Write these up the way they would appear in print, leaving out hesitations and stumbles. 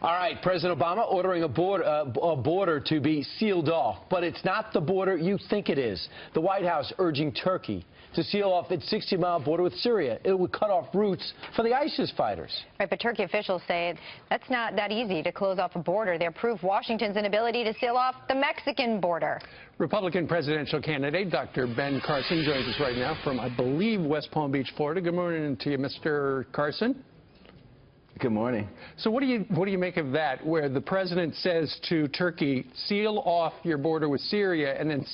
All right, President Obama ordering a border to be sealed off, but it's not the border you think it is. The White House urging Turkey to seal off its 60-mile border with Syria. It would cut off routes for the ISIS fighters. Right, but Turkey officials say that's not that easy to close off a border. They approve Washington's inability to seal off the Mexican border. Republican presidential candidate Dr. Ben Carson joins us right now from, I believe, West Palm Beach, Florida. Good morning to you, Mr. Carson. Good morning. So what do you make of that, where the president says to Turkey, seal off your border with Syria, and then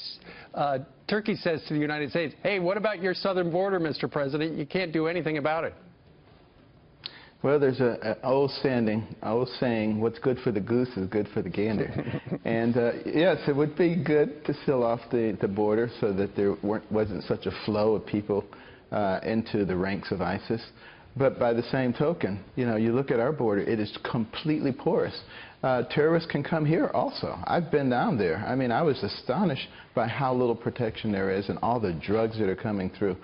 Turkey says to the United States, hey, what about your southern border, Mr. President? You can't do anything about it. Well, there's an old saying, what's good for the goose is good for the gander. And yes, it would be good to seal off the border so that there wasn't such a flow of people into the ranks of ISIS. But by the same token, you know, you look at our border, it is completely porous. Terrorists can come here also. I've been down there. I mean, I was astonished by how little protection there is and all the drugs that are coming through.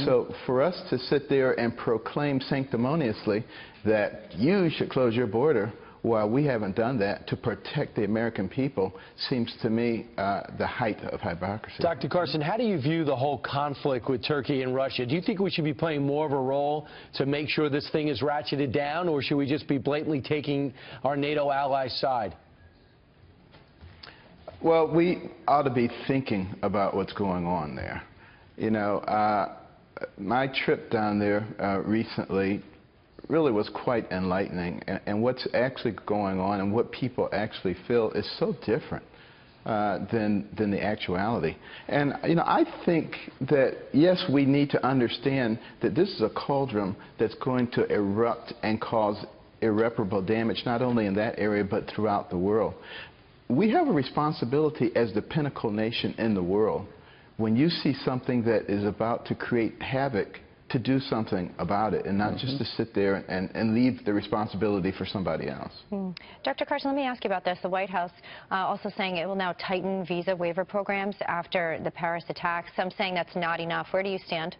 So for us to sit there and proclaim sanctimoniously that you should close your border while we haven't done that to protect the American people seems to me the height of hypocrisy. Dr. Carson, how do you view the whole conflict with Turkey and Russia? Do you think we should be playing more of a role to make sure this thing is ratcheted down, or should we just be blatantly taking our NATO allies' side? Well, we ought to be thinking about what's going on there. You know, my trip down there recently really was quite enlightening, and what's actually going on and what people actually feel is so different than the actuality. And you know, I think that yes, we need to understand that this is a cauldron that's going to erupt and cause irreparable damage, not only in that area but throughout the world. We have a responsibility as the pinnacle nation in the world. When you see something that is about to create havoc, to do something about it and not just to sit there and leave the responsibility for somebody else. Dr. Carson, let me ask you about this. The White House also saying it will now tighten visa waiver programs after the Paris attacks. Some saying that's not enough. Where do you stand?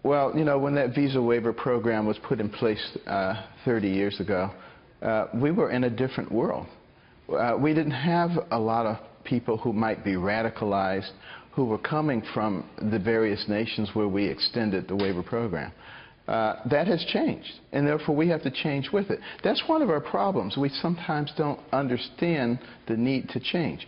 Well, you know, when that visa waiver program was put in place 30 years ago, we were in a different world. We didn't have a lot of people who might be radicalized who were coming from the various nations where we extended the waiver program. That has changed, and therefore we have to change with it. That's one of our problems. We sometimes don't understand the need to change.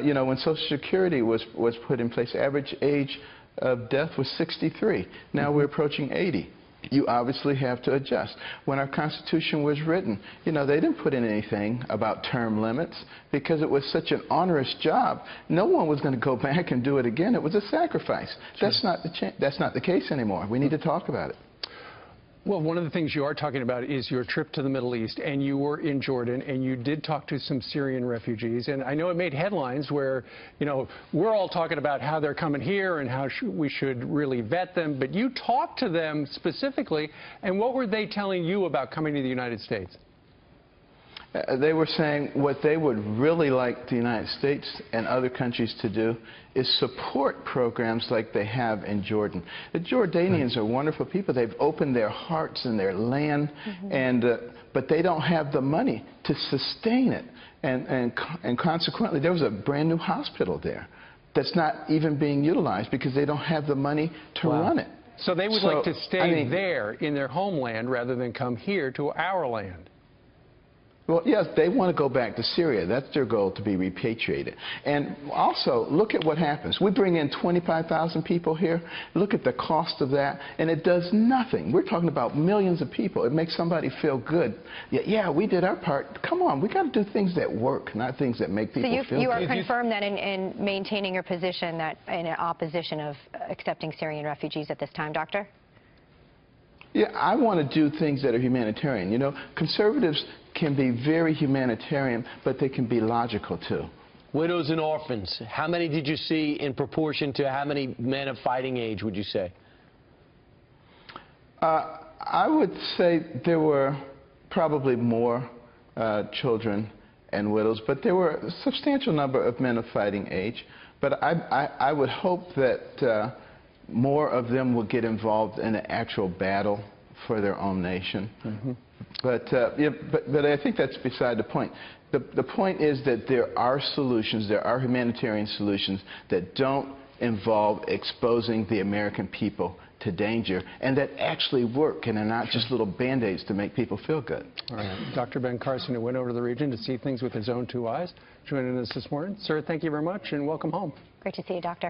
You know, when Social Security was put in place, average age of death was 63. Now we're approaching 80. You obviously have to adjust. When our Constitution was written, you know, they didn't put in anything about term limits because it was such an onerous job. No one was going to go back and do it again. It was a sacrifice. Sure. That's not the case anymore. We need to talk about it. Well, one of the things you are talking about is your trip to the Middle East, and you were in Jordan, and you did talk to some Syrian refugees, and I know it made headlines where, you know, we're all talking about how they're coming here and how we should really vet them, but you talked to them specifically, and what were they telling you about coming to the United States? They were saying what they would really like the United States and other countries to do is support programs like they have in Jordan. The Jordanians are wonderful people. They've opened their hearts and their land, but they don't have the money to sustain it. And consequently, there was a brand new hospital there that's not even being utilized because they don't have the money to run it. So they would like to stay there in their homeland rather than come here to our land. Well, yes, they want to go back to Syria. That's their goal, to be repatriated. And also, look at what happens. We bring in 25,000 people here. Look at the cost of that, and it does nothing. We're talking about millions of people. It makes somebody feel good. Yeah, we did our part. Come on, we got to do things that work, not things that make people feel good. So you are confirmed that in maintaining your position that in opposition of accepting Syrian refugees at this time, Doctor? Yeah, I want to do things that are humanitarian. You know, conservatives can be very humanitarian, but they can be logical, too. Widows and orphans, how many did you see in proportion to how many men of fighting age, would you say? I would say there were probably more children and widows, but there were a substantial number of men of fighting age. But I would hope that more of them will get involved in the actual battle for their own nation. But I think that's beside the point. The point is that there are solutions, there are humanitarian solutions that don't involve exposing the American people to danger and that actually work and are not just little Band-Aids to make people feel good. All right. Dr. Ben Carson, who went over to the region to see things with his own 2 eyes, joining us this morning. Sir, thank you very much and welcome home. Great to see you, Doctor.